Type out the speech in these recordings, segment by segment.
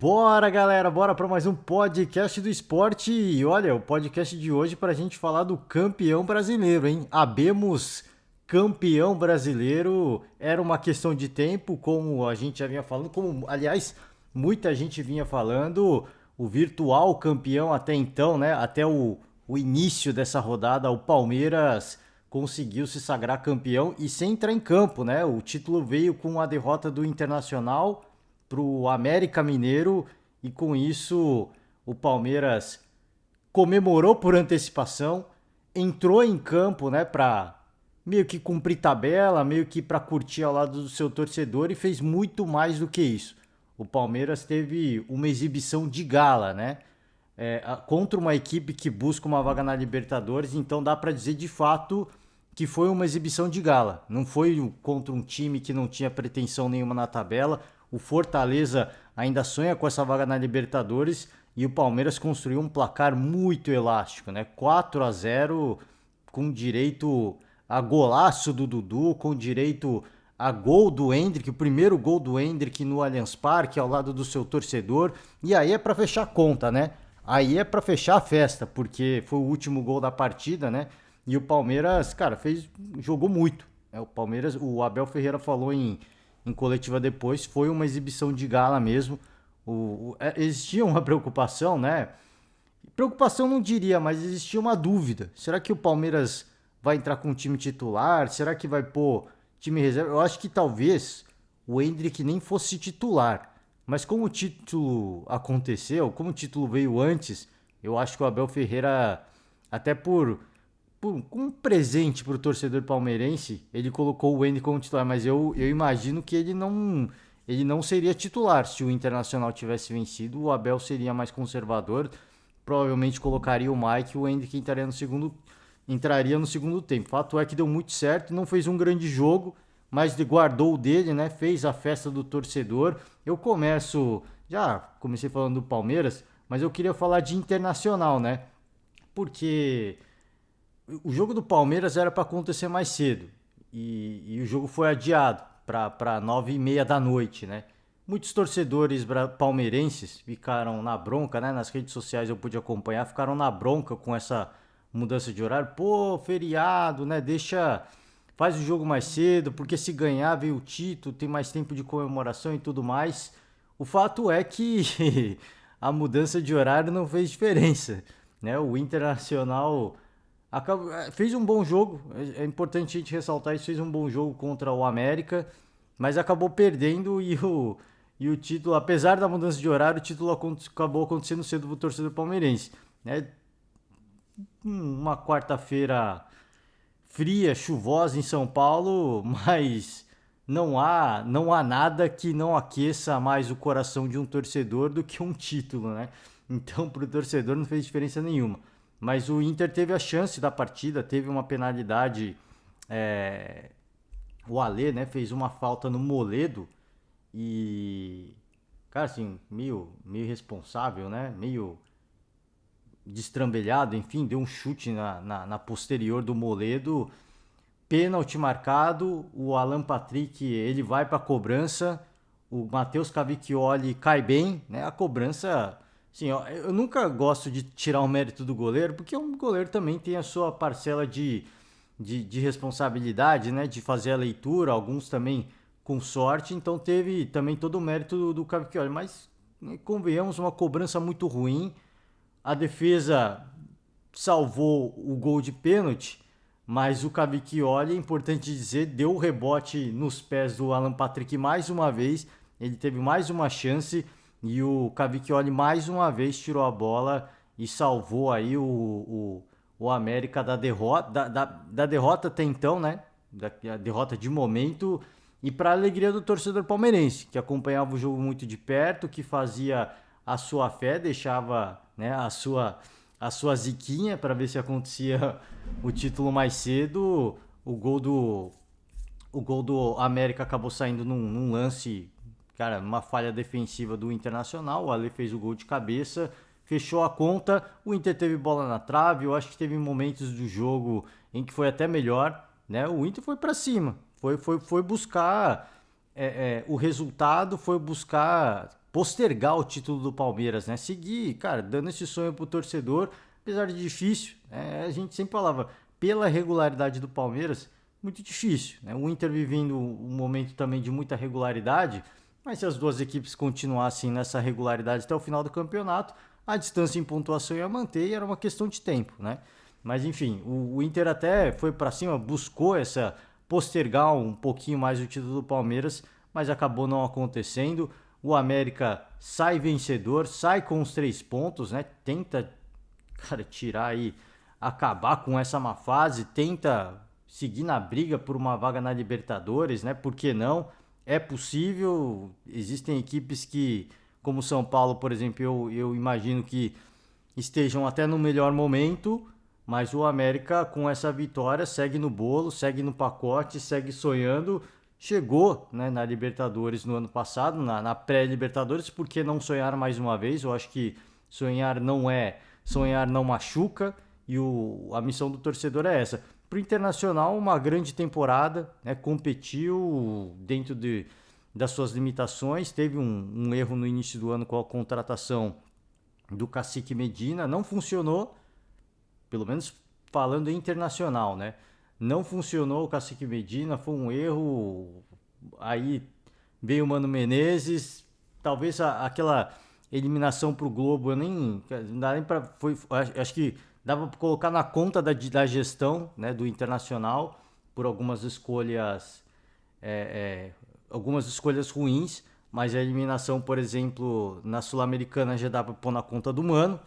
Bora, galera, bora para mais um podcast do esporte. E olha, o podcast de hoje para a gente falar do campeão brasileiro, hein? Habemos campeão brasileiro. Era uma questão de tempo, como a gente já vinha falando, como, aliás, muita gente vinha falando, o virtual campeão até então, né? Até o início dessa rodada, o Palmeiras conseguiu se sagrar campeão e sem entrar em campo, né? O título veio com a derrota do Internacional pro América Mineiro e com isso o Palmeiras comemorou por antecipação, entrou em campo, né, para meio que cumprir tabela, meio que para curtir ao lado do seu torcedor e fez muito mais do que isso. O Palmeiras teve uma exibição de gala, né? Contra uma equipe que busca uma vaga na Libertadores, então dá para dizer de fato que foi uma exibição de gala. Não foi contra um time que não tinha pretensão nenhuma na tabela. O Fortaleza ainda sonha com essa vaga na Libertadores e o Palmeiras construiu um placar muito elástico, né? 4-0 com direito a golaço do Dudu, com direito a gol do Endrick, o primeiro gol do Endrick no Allianz Parque, ao lado do seu torcedor. E aí é para fechar a conta, né? Aí é para fechar a festa, porque foi o último gol da partida, né? E o Palmeiras, cara, jogou muito. O Palmeiras, o Abel Ferreira falou em coletiva depois, foi uma exibição de gala mesmo. Existia uma preocupação, né? Preocupação não diria, mas existia uma dúvida. Será que o Palmeiras vai entrar com o time titular? Será que vai pôr time reserva? Eu acho que talvez o Endrick nem fosse titular. Mas como o título aconteceu, como o título veio antes, eu acho que o Abel Ferreira, até com um presente para o torcedor palmeirense, ele colocou o Endrick como titular. Mas eu imagino que ele não seria titular. Se o Internacional tivesse vencido, o Abel seria mais conservador. Provavelmente colocaria o Mike e o Endrick entraria no segundo tempo. Fato é que deu muito certo, não fez um grande jogo, mas guardou o dele, né? Fez a festa do torcedor. Já comecei falando do Palmeiras, mas eu queria falar de Internacional, né? Porque o jogo do Palmeiras era para acontecer mais cedo e o jogo foi adiado para 9h30 da noite, né? Muitos torcedores palmeirenses ficaram na bronca, né? Nas redes sociais eu pude acompanhar, ficaram na bronca com essa mudança de horário. Pô, feriado, né? Faz o jogo mais cedo, porque se ganhar veio o título, tem mais tempo de comemoração e tudo mais. O fato é que a mudança de horário não fez diferença, né? O Internacional fez um bom jogo, é importante a gente ressaltar isso, fez um bom jogo contra o América, mas acabou perdendo e o título, apesar da mudança de horário, o título acabou acontecendo cedo pro torcedor palmeirense, né? Uma quarta-feira fria, chuvosa em São Paulo, mas não há nada que não aqueça mais o coração de um torcedor do que um título, né? Então, pro torcedor não fez diferença nenhuma. Mas o Inter teve a chance da partida, teve uma penalidade. O Alê, né, fez uma falta no Moledo e, cara, assim, meio irresponsável, né? Meio destrambelhado, enfim, deu um chute na posterior do Moledo. Pênalti marcado, o Alan Patrick, ele vai para a cobrança, o Matheus Cavicchioli cai bem, né? A cobrança, assim, ó, eu nunca gosto de tirar o mérito do goleiro, porque o goleiro também tem a sua parcela de responsabilidade, né? De fazer a leitura, alguns também com sorte, então teve também todo o mérito do Cavicchioli, mas né, convenhamos, uma cobrança muito ruim, a defesa salvou o gol de pênalti, mas o Cavicchioli, é importante dizer, deu o rebote nos pés do Alan Patrick mais uma vez. Ele teve mais uma chance e o Cavicchioli mais uma vez tirou a bola e salvou aí o América da derrota, da derrota até então, né? Da derrota de momento. E para a alegria do torcedor palmeirense, que acompanhava o jogo muito de perto, que fazia a sua fé, deixava, né, a sua ziquinha para ver se acontecia o título mais cedo. O gol do América acabou saindo num lance, cara, numa falha defensiva do Internacional. O Ale fez o gol de cabeça, fechou a conta. O Inter teve bola na trave. Eu acho que teve momentos do jogo em que foi até melhor, né? O Inter foi para cima, foi buscar o resultado, foi buscar postergar o título do Palmeiras, né? Seguir, cara, dando esse sonho pro torcedor, apesar de difícil, né? A gente sempre falava, pela regularidade do Palmeiras, muito difícil, né? O Inter vivendo um momento também de muita regularidade, mas se as duas equipes continuassem nessa regularidade até o final do campeonato, a distância em pontuação ia manter e era uma questão de tempo, né? Mas enfim, o Inter até foi para cima, buscou essa postergar um pouquinho mais o título do Palmeiras, mas acabou não acontecendo. O América sai vencedor, sai com os 3 pontos, né? Tenta, cara, tirar aí, acabar com essa má fase, tenta seguir na briga por uma vaga na Libertadores, né? Por que não? É possível. Existem equipes que, como São Paulo, por exemplo, eu imagino que estejam até no melhor momento, mas o América com essa vitória segue no bolo, segue no pacote, segue sonhando. Chegou, né, na Libertadores no ano passado, na pré-Libertadores, por que não sonhar mais uma vez? Eu acho que sonhar não machuca e a missão do torcedor é essa. Para o Internacional, uma grande temporada, né, competiu dentro das suas limitações, teve um erro no início do ano com a contratação do Cacique Medina, não funcionou, pelo menos falando em internacional, né? Não funcionou o Cacique Medina, foi um erro. Aí veio o Mano Menezes, talvez aquela eliminação pro Globo, eu nem. Não dá nem pra. Acho que dava para colocar na conta da gestão, né, do Internacional, por algumas escolhas ruins, mas a eliminação, por exemplo, na Sul-Americana já dá para pôr na conta do Mano,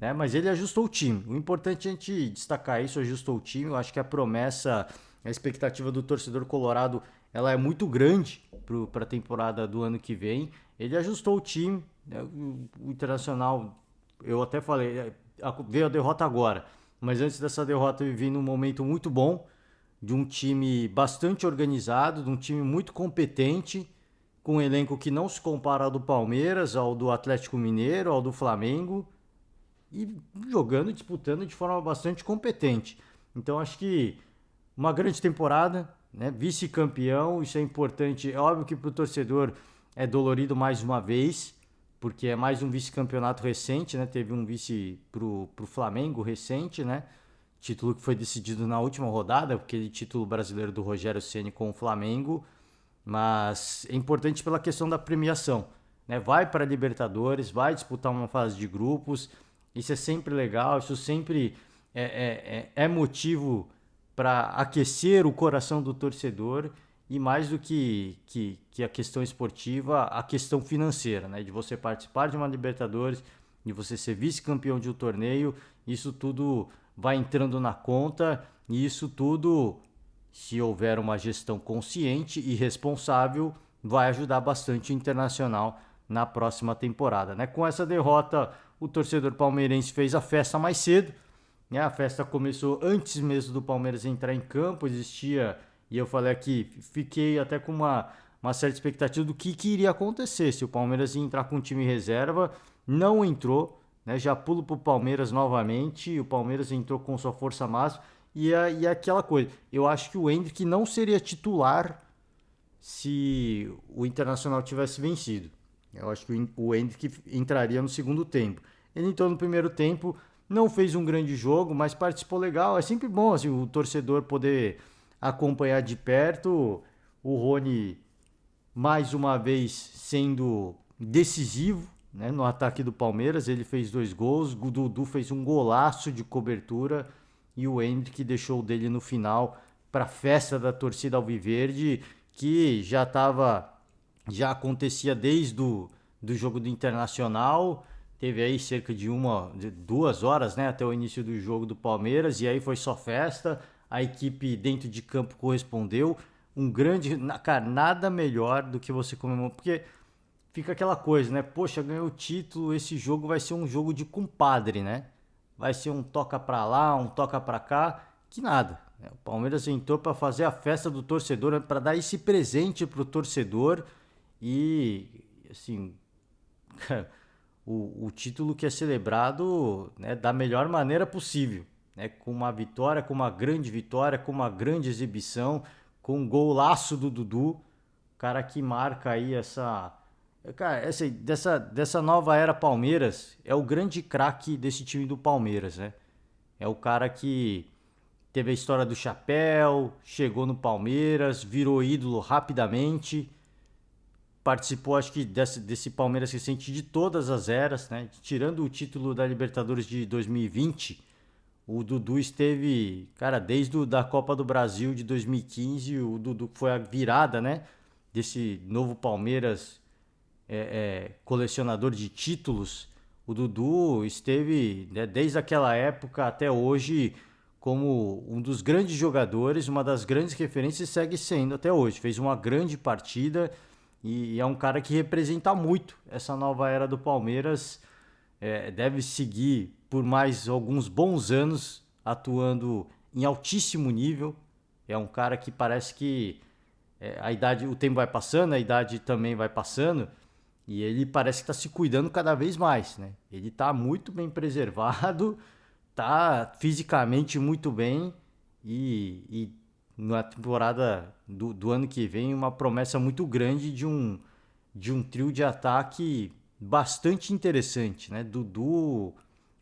né? Mas ele ajustou o time. O importante é a gente destacar isso, ajustou o time. Eu acho que a promessa, a expectativa do torcedor colorado, ela é muito grande para a temporada do ano que vem. Ele ajustou o time, né? O Internacional, eu até falei, veio a derrota agora, mas antes dessa derrota eu vivi num momento muito bom, de um time bastante organizado, de um time muito competente, com um elenco que não se compara ao do Palmeiras, ao do Atlético Mineiro, ao do Flamengo, e jogando, disputando de forma bastante competente. Então acho que uma grande temporada, né? Vice-campeão, isso é importante. É óbvio que para o torcedor é dolorido mais uma vez, porque é mais um vice-campeonato recente, né? Teve um vice pro Flamengo recente, né? Título que foi decidido na última rodada, aquele título brasileiro do Rogério Ceni com o Flamengo, mas é importante pela questão da premiação, né? Vai para a Libertadores, vai disputar uma fase de grupos, isso é sempre legal, isso sempre é motivo para aquecer o coração do torcedor e mais do que a questão esportiva, a questão financeira, né? De você participar de uma Libertadores, de você ser vice-campeão de um torneio, isso tudo vai entrando na conta e isso tudo, se houver uma gestão consciente e responsável, vai ajudar bastante o Internacional na próxima temporada, né? Com essa derrota, o torcedor palmeirense fez a festa mais cedo, né? A festa começou antes mesmo do Palmeiras entrar em campo, existia, e eu falei aqui, fiquei até com uma certa expectativa do que iria acontecer, se o Palmeiras ia entrar com o time reserva, não entrou, né? Já pulo pro Palmeiras novamente, o Palmeiras entrou com sua força máxima, e aquela coisa, eu acho que o Endrick não seria titular se o Internacional tivesse vencido. Eu acho que o Endrick entraria no segundo tempo. Ele entrou no primeiro tempo, não fez um grande jogo, mas participou legal. É sempre bom assim, o torcedor poder acompanhar de perto. O Rony, mais uma vez, sendo decisivo, né, no ataque do Palmeiras. Ele fez 2 gols, o Dudu fez um golaço de cobertura e o Endrick deixou o dele no final para a festa da torcida alviverde, que já acontecia desde do jogo do Internacional. Teve aí cerca de 2 horas, né, até o início do jogo do Palmeiras, e aí foi só festa. A equipe dentro de campo correspondeu. Cara, nada melhor do que você comemorar, porque fica aquela coisa, né? Poxa, ganhou o título, esse jogo vai ser um jogo de compadre, né? Vai ser um toca pra lá, um toca pra cá, que nada. O Palmeiras entrou para fazer a festa do torcedor, para dar esse presente pro torcedor e, assim, o título que é celebrado, né, da melhor maneira possível, né, com uma vitória, com uma grande vitória, com uma grande exibição, com um golaço do Dudu, cara que marca aí Cara, dessa nova era Palmeiras, é o grande craque desse time do Palmeiras, né? É o cara que teve a história do chapéu, chegou no Palmeiras, virou ídolo rapidamente, participou, acho que, desse Palmeiras recente de todas as eras, né? Tirando o título da Libertadores de 2020, o Dudu esteve, cara, da Copa do Brasil de 2015, o Dudu foi a virada, né? Desse novo Palmeiras colecionador de títulos. O Dudu esteve, né, desde aquela época até hoje como um dos grandes jogadores, uma das grandes referências e segue sendo até hoje. Fez uma grande partida e é um cara que representa muito essa nova era do Palmeiras. Deve seguir por mais alguns bons anos atuando em altíssimo nível. É um cara que parece que a idade, o tempo vai passando, a idade também vai passando e ele parece que está se cuidando cada vez mais, né? Ele está muito bem preservado, tá fisicamente muito bem e na temporada do ano que vem uma promessa muito grande de um trio de ataque bastante interessante, né? Dudu,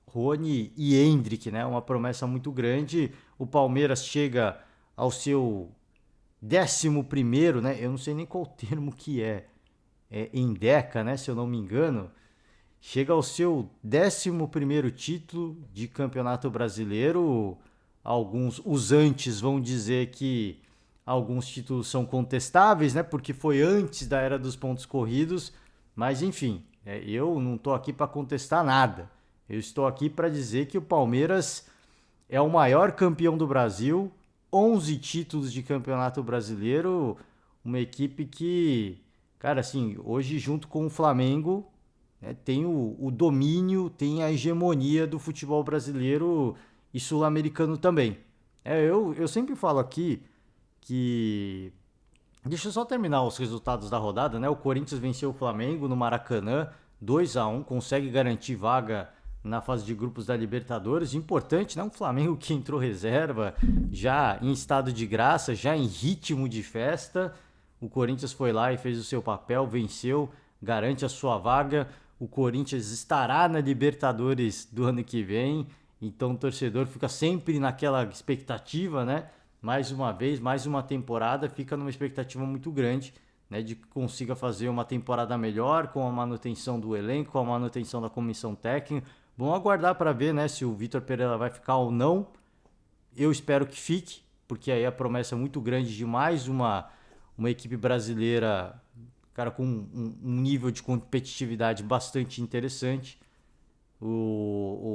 Rony e Endrick, né? Uma promessa muito grande. O Palmeiras chega ao seu 11º, né? Eu não sei nem qual termo que em Deca, né? Se eu não me engano. Chega ao seu 11º título de Campeonato Brasileiro. Alguns usantes vão dizer que alguns títulos são contestáveis, né? Porque foi antes da era dos pontos corridos. Mas enfim, eu não estou aqui para contestar nada. Eu estou aqui para dizer que o Palmeiras é o maior campeão do Brasil, 11 títulos de Campeonato Brasileiro, uma equipe que, cara, assim, hoje junto com o Flamengo, né, tem o domínio, tem a hegemonia do futebol brasileiro e sul-americano também. Eu sempre falo aqui que. Deixa eu só terminar os resultados da rodada, né? O Corinthians venceu o Flamengo no Maracanã, 2-1, consegue garantir vaga na fase de grupos da Libertadores. Importante, né? Um Flamengo que entrou reserva, já em estado de graça, já em ritmo de festa. O Corinthians foi lá e fez o seu papel, venceu, garante a sua vaga. O Corinthians estará na Libertadores do ano que vem, então o torcedor fica sempre naquela expectativa, né? Mais uma vez, mais uma temporada, fica numa expectativa muito grande, né, de que consiga fazer uma temporada melhor com a manutenção do elenco, com a manutenção da comissão técnica. Vamos aguardar para ver, né, se o Vitor Pereira vai ficar ou não. Eu espero que fique, porque aí a promessa é muito grande de mais uma equipe brasileira, cara, com um nível de competitividade bastante interessante.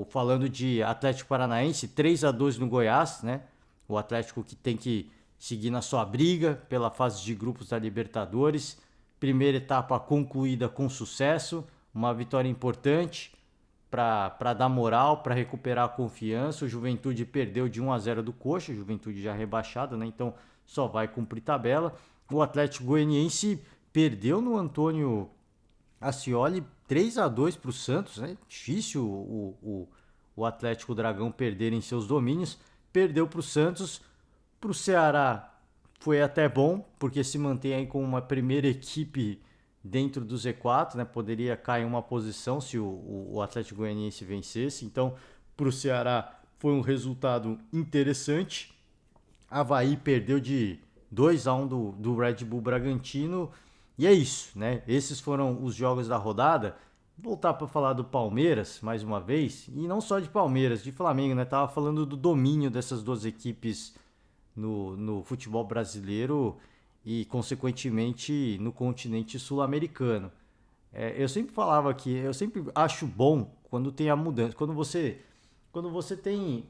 Falando de Atlético Paranaense, 3-2 no Goiás, né? O Atlético que tem que seguir na sua briga pela fase de grupos da Libertadores. Primeira etapa concluída com sucesso, uma vitória importante para dar moral, para recuperar a confiança. O Juventude perdeu de 1-0 do Coxa, Juventude já rebaixada, né? Então só vai cumprir tabela. O Atlético Goianiense perdeu no Antônio Ascioli 3-2 para o Santos, né? Difícil o Atlético Dragão perder em seus domínios. Perdeu para o Santos. Para o Ceará foi até bom, porque se mantém aí com uma primeira equipe dentro do Z4, né? Poderia cair uma posição se o Atlético Goianiense vencesse. Então, para o Ceará foi um resultado interessante. Avaí perdeu de 2-1 do Red Bull Bragantino. E é isso, né? Esses foram os jogos da rodada. Vou voltar para falar do Palmeiras mais uma vez, e não só de Palmeiras, de Flamengo, né? Tava falando do domínio dessas duas equipes no futebol brasileiro e, consequentemente, no continente sul-americano. Eu sempre falava que eu sempre acho bom quando tem a mudança, quando você tem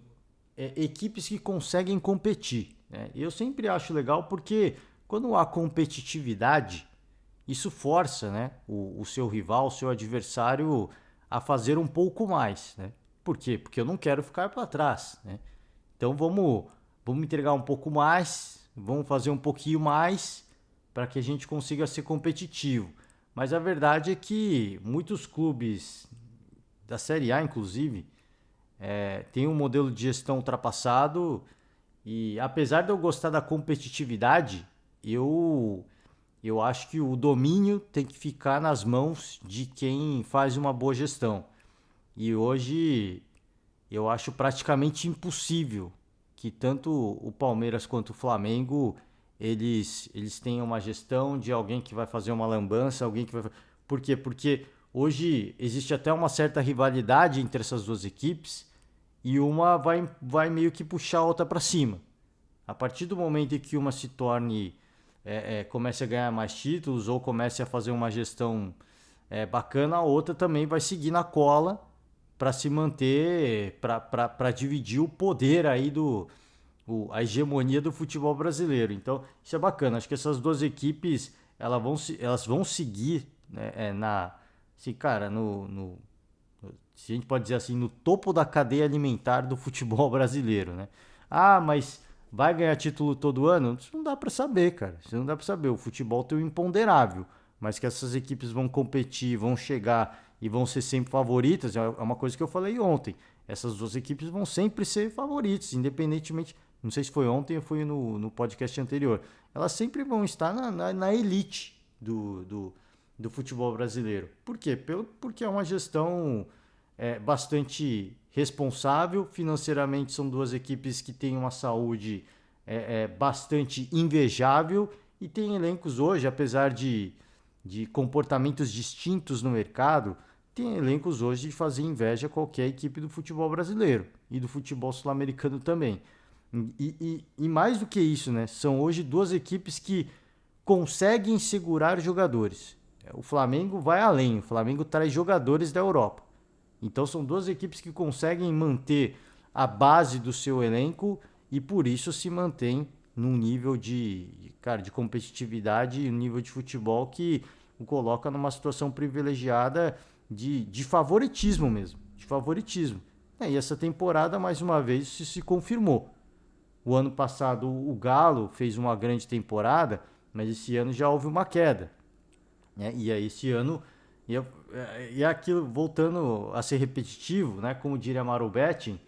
equipes que conseguem competir, né? Eu sempre acho legal porque quando há competitividade, isso força, né, o seu rival, o seu adversário a fazer um pouco mais, né? Por quê? Porque eu não quero ficar para trás, né? Então vamos entregar um pouco mais, vamos fazer um pouquinho mais para que a gente consiga ser competitivo. Mas a verdade é que muitos clubes da Série A, inclusive, têm um modelo de gestão ultrapassado e apesar de eu gostar da competitividade, eu Eu acho que o domínio tem que ficar nas mãos de quem faz uma boa gestão. E hoje eu acho praticamente impossível que tanto o Palmeiras quanto o Flamengo eles tenham uma gestão de alguém que vai fazer uma lambança, alguém que vai. Por quê? Porque hoje existe até uma certa rivalidade entre essas duas equipes e uma vai meio que puxar a outra para cima. A partir do momento em que uma se torne, comece a ganhar mais títulos ou comece a fazer uma gestão bacana, a outra também vai seguir na cola para se manter, para dividir o poder aí a hegemonia do futebol brasileiro. Então, isso é bacana. Acho que essas duas equipes elas vão seguir, né, assim, cara, se a gente pode dizer assim, no topo da cadeia alimentar do futebol brasileiro, né? Ah, mas vai ganhar título todo ano? Isso não dá para saber, cara. Isso não dá para saber. O futebol tem um imponderável, mas que essas equipes vão competir, vão chegar e vão ser sempre favoritas, é uma coisa que eu falei ontem. Essas duas equipes vão sempre ser favoritas, independentemente. Não sei se foi ontem ou foi no podcast anterior. Elas sempre vão estar na elite do futebol brasileiro. Por quê? Porque é uma gestão bastante responsável. Financeiramente, são duas equipes que têm uma saúde bastante invejável e têm elencos hoje, apesar de comportamentos distintos no mercado, tem elencos hoje de fazer inveja a qualquer equipe do futebol brasileiro e do futebol sul-americano também. E mais do que isso, né? São hoje duas equipes que conseguem segurar jogadores. O Flamengo vai além, o Flamengo traz jogadores da Europa. Então são duas equipes que conseguem manter a base do seu elenco e por isso se mantém num nível de competitividade, um nível de futebol que o coloca numa situação privilegiada de favoritismo mesmo, de favoritismo. E essa temporada, mais uma vez, isso se confirmou. O ano passado o Galo fez uma grande temporada, mas esse ano já houve uma queda. E aí esse ano, e aquilo, voltando a ser repetitivo, né, como diria Mauro Betting,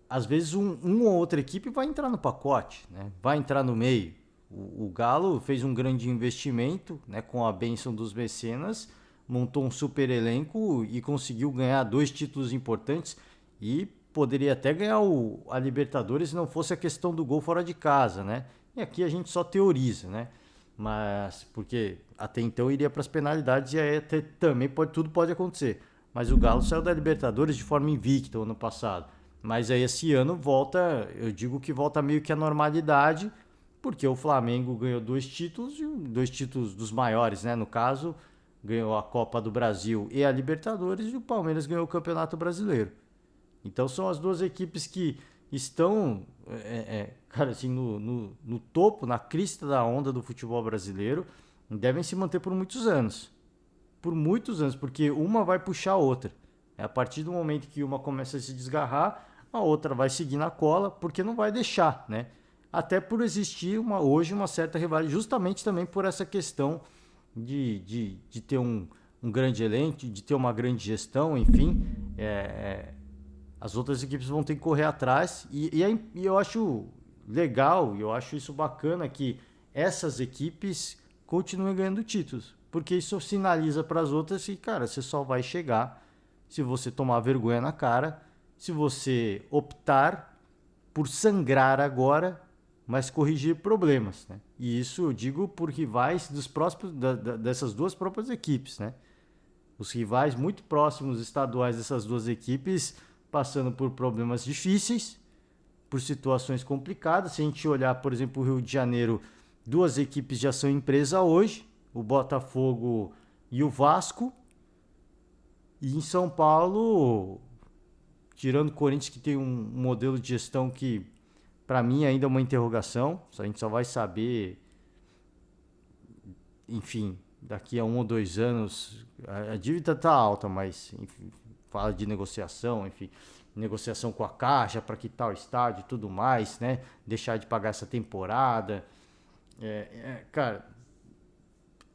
às vezes uma ou outra equipe vai entrar no pacote, né? Vai entrar no meio. O Galo fez um grande investimento, né, com a bênção dos mecenas, montou um super elenco e conseguiu ganhar 2 títulos importantes e poderia até ganhar a Libertadores se não fosse a questão do gol fora de casa, né? E aqui a gente só teoriza, né? Mas porque até então iria para as penalidades e aí até, também tudo pode acontecer. Mas o Galo saiu da Libertadores de forma invicta o ano passado. Mas aí esse ano volta, eu digo que volta meio que a normalidade, porque o Flamengo ganhou 2 títulos, 2 títulos dos maiores, né? No caso, ganhou a Copa do Brasil e a Libertadores, e o Palmeiras ganhou o Campeonato Brasileiro. Então são as duas equipes que estão, cara, assim, no topo, na crista da onda do futebol brasileiro, e devem se manter por muitos anos. Por muitos anos, porque uma vai puxar a outra. A partir do momento que uma começa a se desgarrar, a outra vai seguir na cola, porque não vai deixar, né? Até por existir hoje uma certa rivalidade, justamente também por essa questão de ter um grande elenco, de ter uma grande gestão, enfim. As outras equipes vão ter que correr atrás e eu acho legal, eu acho isso bacana que essas equipes continuem ganhando títulos, porque isso sinaliza para as outras que, cara, você só vai chegar se você tomar vergonha na cara, se você optar por sangrar agora, mas corrigir problemas, né? E isso eu digo por rivais dessas duas próprias equipes, né? Os rivais muito próximos estaduais dessas duas equipes passando por problemas difíceis, por situações complicadas. Se a gente olhar, por exemplo, o Rio de Janeiro, duas equipes já são empresa hoje, o Botafogo e o Vasco. E em São Paulo, tirando o Corinthians, que tem um modelo de gestão que, para mim, ainda é uma interrogação. A gente só vai saber, enfim, daqui a 1 ou 2 anos. A dívida está alta, mas enfim, fala de negociação, enfim, negociação com a Caixa para quitar o estádio e tudo mais, né? Deixar de pagar essa temporada. Cara,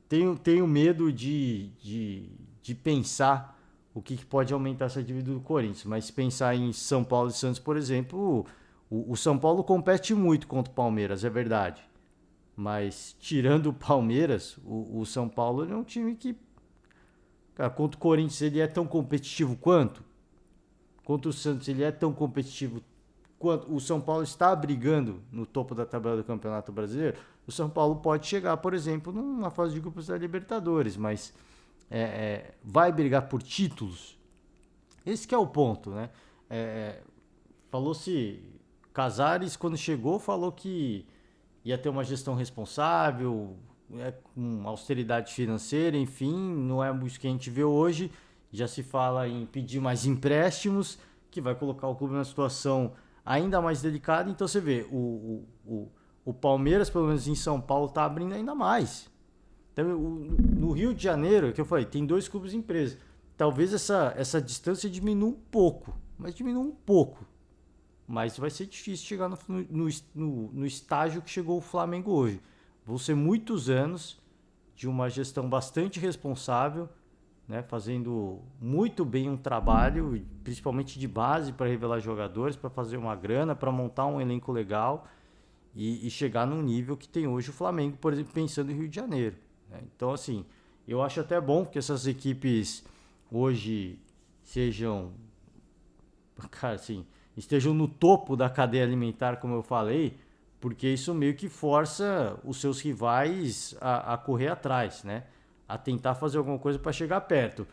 tenho medo de pensar o que pode aumentar essa dívida do Corinthians. Mas se pensar em São Paulo e Santos, por exemplo, o São Paulo compete muito contra o Palmeiras, é verdade. Mas tirando o Palmeiras, o São Paulo ele é um time que, cara, contra o Corinthians ele é tão competitivo quanto? Contra o Santos ele é tão competitivo quanto? O São Paulo está brigando no topo da tabela do Campeonato Brasileiro. O São Paulo pode chegar, por exemplo, numa fase de grupos da Libertadores, mas vai brigar por títulos? Esse que é o ponto, né? Falou-se, Casares quando chegou falou que ia ter uma gestão responsável, com austeridade financeira, enfim, não é isso que a gente vê hoje. Já se fala em pedir mais empréstimos, que vai colocar o clube numa situação ainda mais delicada. Então você vê, o Palmeiras, pelo menos em São Paulo, está abrindo ainda mais. Então, no Rio de Janeiro, que eu falei, tem 2 clubes empresas. Talvez essa distância diminua um pouco, mas diminua um pouco. Mas vai ser difícil chegar no estágio que chegou o Flamengo hoje. Vão ser muitos anos de uma gestão bastante responsável, né, fazendo muito bem um trabalho, principalmente de base, para revelar jogadores, para fazer uma grana, para montar um elenco legal e chegar num nível que tem hoje o Flamengo, por exemplo, pensando em Rio de Janeiro, né? Então, assim, eu acho até bom que essas equipes hoje sejam, cara, assim, estejam no topo da cadeia alimentar, como eu falei, porque isso meio que força os seus rivais a correr atrás, né? A tentar fazer alguma coisa para chegar perto.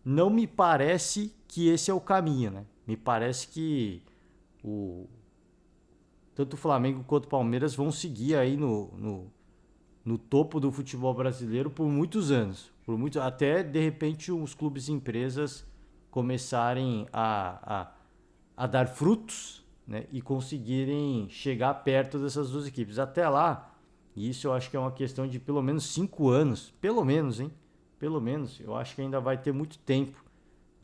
Não me parece que esse é o caminho, né? Me parece que tanto o Flamengo quanto o Palmeiras vão seguir aí no topo do futebol brasileiro por muitos anos. Até, de repente, os clubes e empresas começarem a dar frutos, né, e conseguirem chegar perto dessas 2 equipes. Até lá, e isso eu acho que é uma questão de pelo menos 5 anos, pelo menos, hein? Pelo menos, eu acho que ainda vai ter muito tempo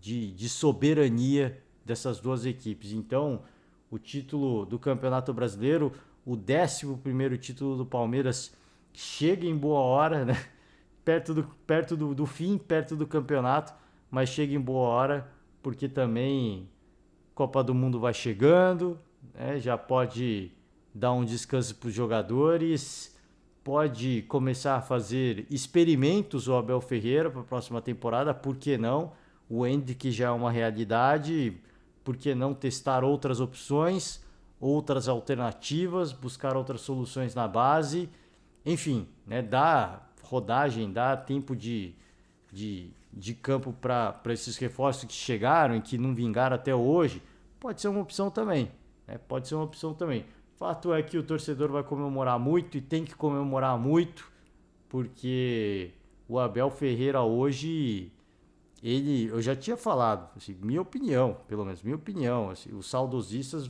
de soberania dessas 2 equipes. Então, o título do Campeonato Brasileiro, o 11º título do Palmeiras, chega em boa hora, né? Perto do fim, perto do campeonato, mas chega em boa hora, porque também Copa do Mundo vai chegando, né? Já pode dar um descanso para os jogadores, pode começar a fazer experimentos o Abel Ferreira para a próxima temporada, por que não? O Endrick já é uma realidade, por que não testar outras opções, outras alternativas, buscar outras soluções na base, enfim, né? Dá rodagem, dá tempo de campo para esses reforços que chegaram e que não vingaram até hoje, pode ser uma opção também, né? Pode ser uma opção também. Fato é que o torcedor vai comemorar muito e tem que comemorar muito, porque o Abel Ferreira hoje, eu já tinha falado, assim, minha opinião, pelo menos minha opinião, assim, os saudosistas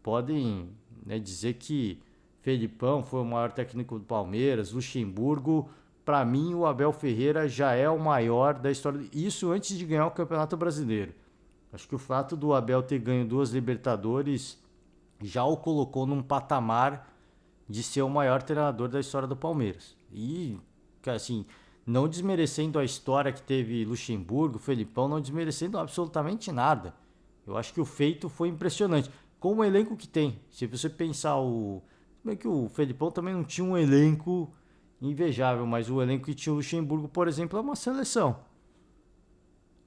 podem, né, dizer que Felipão foi o maior técnico do Palmeiras, Luxemburgo. Para mim, o Abel Ferreira já é o maior da história. Isso antes de ganhar o Campeonato Brasileiro. Acho que o fato do Abel ter ganho 2 Libertadores já o colocou num patamar de ser o maior treinador da história do Palmeiras. E, assim, não desmerecendo a história que teve Luxemburgo, Felipão, não desmerecendo absolutamente nada. Eu acho que o feito foi impressionante. Com o elenco que tem. Se você pensar meio que o Felipão também não tinha um elenco invejável, mas o elenco que tinha o Luxemburgo, por exemplo, é uma seleção.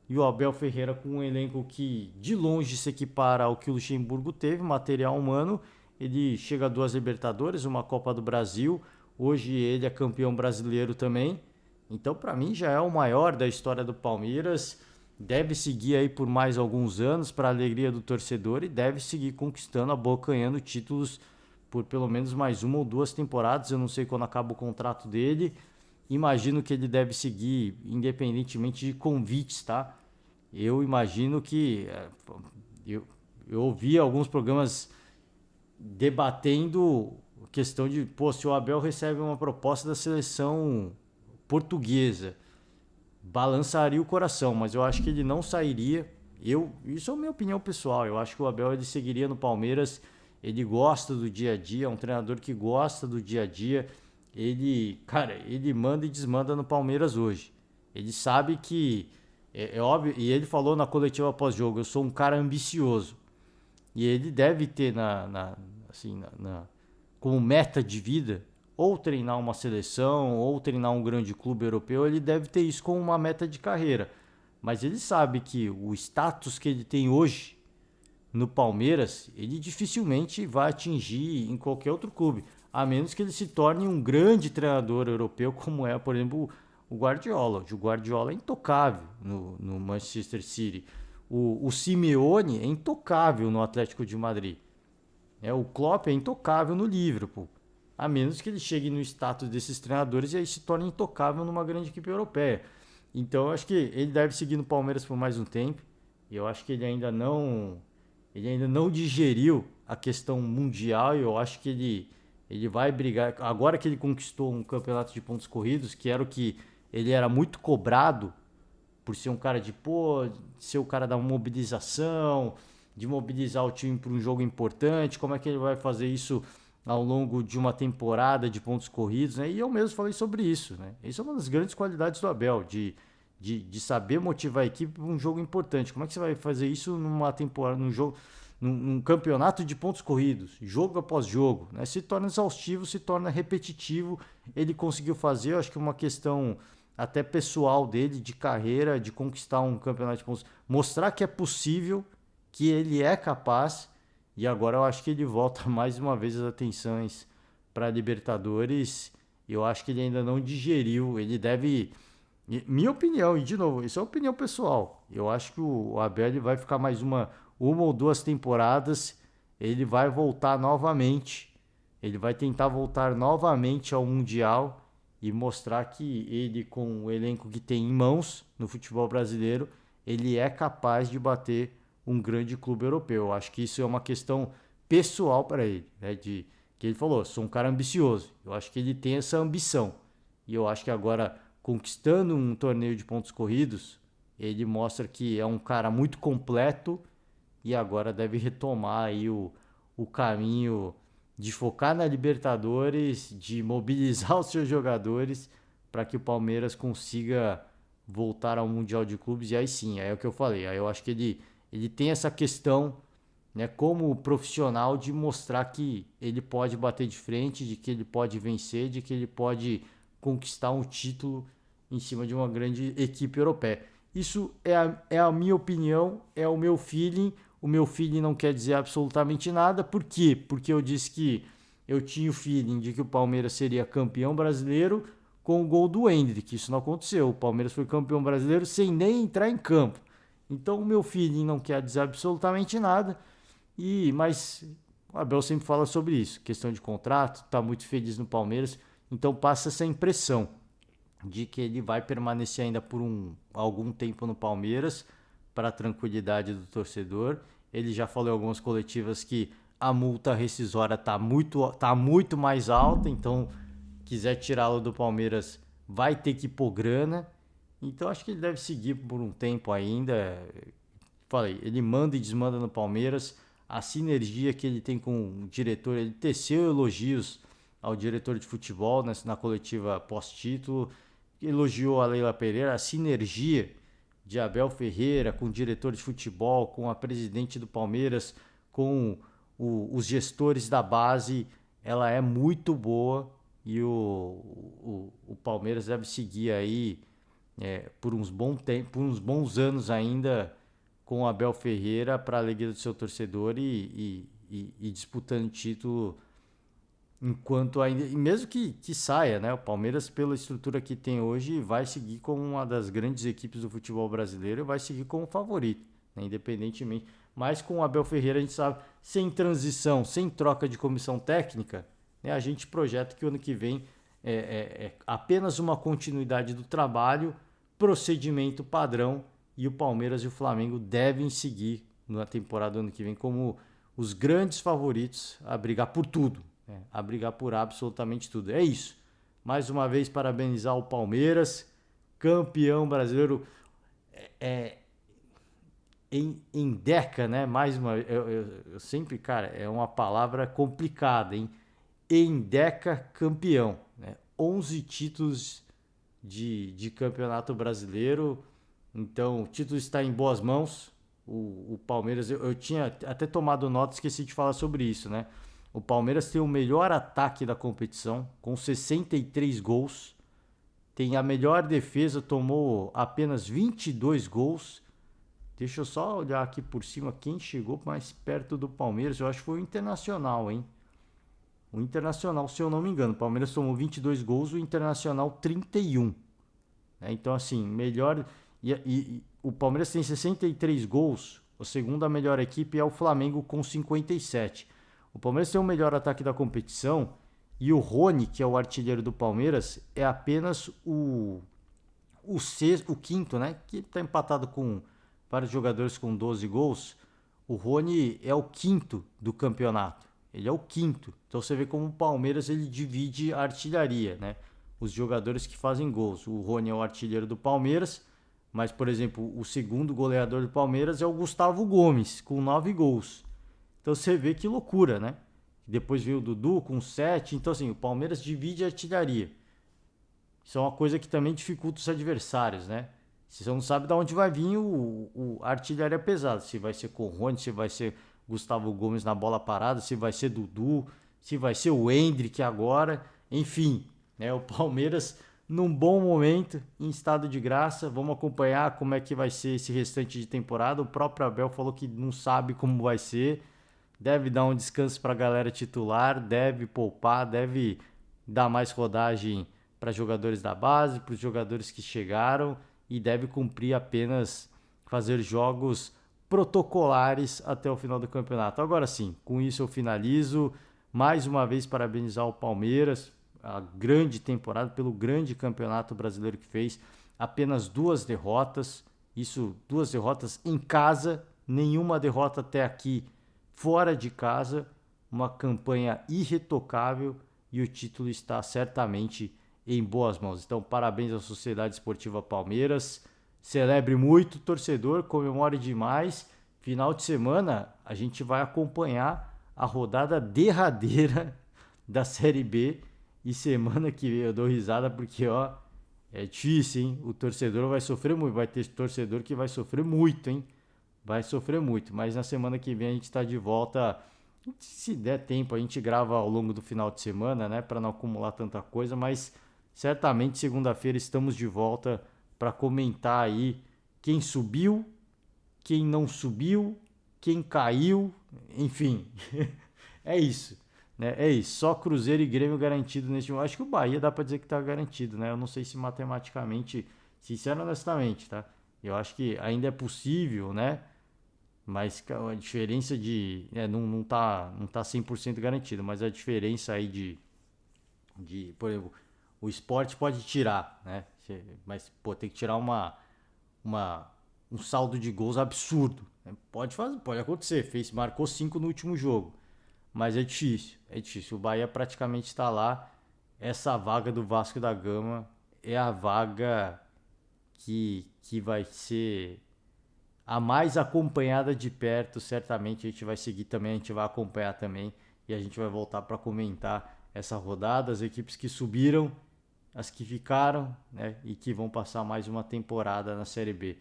E o Abel Ferreira com um elenco que de longe se equipara ao que o Luxemburgo teve, material humano, ele chega a 2 Libertadores, uma Copa do Brasil, hoje ele é campeão brasileiro também, então para mim já é o maior da história do Palmeiras, deve seguir aí por mais alguns anos para a alegria do torcedor e deve seguir conquistando, abocanhando títulos por pelo menos mais 1 ou 2 temporadas, eu não sei quando acaba o contrato dele, imagino que ele deve seguir independentemente de convites, tá? Eu imagino que eu ouvi alguns programas debatendo a questão de, pô, se o Abel recebe uma proposta da seleção portuguesa, balançaria o coração, mas eu acho que ele não sairia. Isso é a minha opinião pessoal, eu acho que o Abel ele seguiria no Palmeiras, ele gosta do dia a dia, é um treinador que gosta do dia a dia, ele manda e desmanda no Palmeiras hoje. Ele sabe que é óbvio, e ele falou na coletiva pós-jogo, eu sou um cara ambicioso. E ele deve ter como meta de vida ou treinar uma seleção, ou treinar um grande clube europeu, ele deve ter isso como uma meta de carreira. Mas ele sabe que o status que ele tem hoje no Palmeiras, ele dificilmente vai atingir em qualquer outro clube, a menos que ele se torne um grande treinador europeu, como é, por exemplo, o Guardiola. O Guardiola é intocável no Manchester City. O Simeone é intocável no Atlético de Madrid. O Klopp é intocável no Liverpool. A menos que ele chegue no status desses treinadores e aí se torne intocável numa grande equipe europeia. Então eu acho que ele deve seguir no Palmeiras por mais um tempo. E eu acho que ele ainda não digeriu a questão mundial e eu acho que ele vai brigar. Agora que ele conquistou um campeonato de pontos corridos, que era o que ele era muito cobrado por ser um cara ser o cara da mobilização, de mobilizar o time para um jogo importante, como é que ele vai fazer isso ao longo de uma temporada de pontos corridos, né? E eu mesmo falei sobre isso, né? Isso é uma das grandes qualidades do Abel, de saber motivar a equipe para um jogo importante. Como é que você vai fazer isso numa temporada, num jogo, num campeonato de pontos corridos, jogo após jogo, né? Se torna exaustivo, se torna repetitivo. Ele conseguiu fazer, eu acho que uma questão até pessoal dele, de carreira, de conquistar um campeonato de pontos, mostrar que é possível, que ele é capaz, e agora eu acho que ele volta mais uma vez as atenções para a Libertadores. Eu acho que ele ainda não digeriu, ele deve... Minha opinião, e de novo, isso é opinião pessoal. Eu acho que o Abel ele vai ficar mais uma ou duas temporadas, ele vai voltar novamente, ele vai tentar voltar novamente ao Mundial e mostrar que ele, com o elenco que tem em mãos no futebol brasileiro, ele é capaz de bater um grande clube europeu. Eu acho que isso é uma questão pessoal para ele, né? Que ele falou, sou um cara ambicioso. Eu acho que ele tem essa ambição. E eu acho que agora, conquistando um torneio de pontos corridos, ele mostra que é um cara muito completo e agora deve retomar aí o caminho de focar na Libertadores, de mobilizar os seus jogadores para que o Palmeiras consiga voltar ao Mundial de Clubes. E aí sim, aí é o que eu falei. Aí eu acho que ele tem essa questão, né, como profissional, de mostrar que ele pode bater de frente, de que ele pode vencer, de que ele pode conquistar um título em cima de uma grande equipe europeia. Isso é a minha opinião, é o meu feeling. O meu feeling não quer dizer absolutamente nada. Por quê? Porque eu disse que eu tinha o feeling de que o Palmeiras seria campeão brasileiro com o gol do Endrick. Isso não aconteceu. O Palmeiras foi campeão brasileiro sem nem entrar em campo. Então o meu feeling não quer dizer absolutamente nada. Mas o Abel sempre fala sobre isso. Questão de contrato, está muito feliz no Palmeiras. Então passa essa impressão de que ele vai permanecer ainda por algum tempo no Palmeiras, para a tranquilidade do torcedor. Ele já falou em algumas coletivas que a multa rescisória está muito mais alta, então quiser tirá-lo do Palmeiras vai ter que pôr grana. Então acho que ele deve seguir por um tempo ainda. Falei, ele manda e desmanda no Palmeiras. A sinergia que ele tem com o diretor, ele teceu elogios ao diretor de futebol na coletiva pós-título, elogiou a Leila Pereira, a sinergia de Abel Ferreira com o diretor de futebol, com a presidente do Palmeiras, com os gestores da base, ela é muito boa e o Palmeiras deve seguir aí por uns bons anos ainda com o Abel Ferreira, para a alegria do seu torcedor e disputando título enquanto ainda, e mesmo que saia, né? O Palmeiras, pela estrutura que tem hoje, vai seguir como uma das grandes equipes do futebol brasileiro e vai seguir como favorito, né? Independentemente. Mas com o Abel Ferreira, a gente sabe, sem transição, sem troca de comissão técnica, né? A gente projeta que o ano que vem é apenas uma continuidade do trabalho, procedimento padrão, e o Palmeiras e o Flamengo devem seguir na temporada do ano que vem como os grandes favoritos a brigar por tudo. A brigar por absolutamente tudo. É isso. Mais uma vez, parabenizar o Palmeiras, campeão brasileiro em década, né? Mais uma vez, eu sempre, cara, é uma palavra complicada, hein? Em década campeão, né? 11 títulos de campeonato brasileiro. Então, o título está em boas mãos. O Palmeiras, eu tinha até tomado nota, esqueci de falar sobre isso, né? O Palmeiras tem o melhor ataque da competição, com 63 gols. Tem a melhor defesa, tomou apenas 22 gols. Deixa eu só olhar aqui por cima quem chegou mais perto do Palmeiras. Eu acho que foi o Internacional, hein? O Internacional, se eu não me engano. O Palmeiras tomou 22 gols, o Internacional 31. Então, assim, melhor... E o Palmeiras tem 63 gols. A segunda melhor equipe é o Flamengo com 57. O Palmeiras tem o melhor ataque da competição e o Rony, que é o artilheiro do Palmeiras, é apenas o quinto, né? Que está empatado com vários jogadores com 12 gols. O Rony é o quinto do campeonato. Ele é o quinto. Então você vê como o Palmeiras ele divide a artilharia, né? Os jogadores que fazem gols. O Rony é o artilheiro do Palmeiras, mas, por exemplo, o segundo goleador do Palmeiras é o Gustavo Gomes, com 9 gols. Então você vê que loucura, né? Depois veio o Dudu com 7. Então, assim, o Palmeiras divide a artilharia. Isso é uma coisa que também dificulta os adversários, né? Você não sabe de onde vai vir a artilharia pesada. Se vai ser com o Rony, se vai ser Gustavo Gomes na bola parada, se vai ser Dudu, se vai ser o Endrick agora. Enfim, né? O Palmeiras num bom momento, em estado de graça. Vamos acompanhar como é que vai ser esse restante de temporada. O próprio Abel falou que não sabe como vai ser. Deve dar um descanso para a galera titular, deve poupar, deve dar mais rodagem para jogadores da base, para os jogadores que chegaram e deve cumprir apenas fazer jogos protocolares até o final do campeonato. Agora sim, com isso eu finalizo. Mais uma vez parabenizar o Palmeiras, a grande temporada, pelo grande campeonato brasileiro que fez. Apenas 2 derrotas, isso 2 derrotas em casa, nenhuma derrota até aqui fora de casa, uma campanha irretocável e o título está certamente em boas mãos. Então, parabéns à Sociedade Esportiva Palmeiras. Celebre muito, torcedor, comemore demais. Final de semana, a gente vai acompanhar a rodada derradeira da Série B. E semana que vem eu dou risada porque, ó, é difícil, hein? O torcedor vai sofrer muito. Vai ter torcedor que vai sofrer muito, hein? Vai sofrer muito, mas na semana que vem a gente está de volta. Se der tempo, a gente grava ao longo do final de semana, né? Para não acumular tanta coisa, mas certamente segunda-feira estamos de volta para comentar aí quem subiu, quem não subiu, quem caiu, enfim. É isso, né? É isso. Só Cruzeiro e Grêmio garantido neste momento. Acho que o Bahia dá para dizer que está garantido, né? Eu não sei se matematicamente, sincero honestamente, tá? Eu acho que ainda é possível, né? Mas a diferença de... não tá 100% garantido, mas a diferença aí por exemplo, o Sport pode tirar, né? Mas, pô, tem que tirar um saldo de gols absurdo. Né? Pode acontecer. Marcou 5 no último jogo. Mas é difícil. O Bahia praticamente está lá. Essa vaga do Vasco da Gama é a vaga que vai ser a mais acompanhada de perto. Certamente a gente vai seguir também, a gente vai acompanhar também e a gente vai voltar para comentar essa rodada, as equipes que subiram, as que ficaram, né, e que vão passar mais uma temporada na Série B.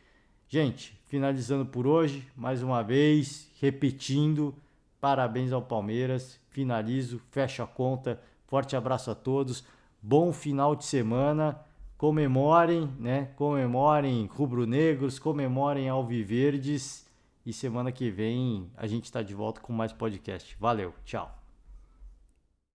Gente, finalizando por hoje, mais uma vez, repetindo, parabéns ao Palmeiras, finalizo, fecho a conta, forte abraço a todos, bom final de semana. Comemorem, né? Comemorem rubro-negros, comemorem alviverdes e semana que vem a gente está de volta com mais podcast. Valeu, tchau.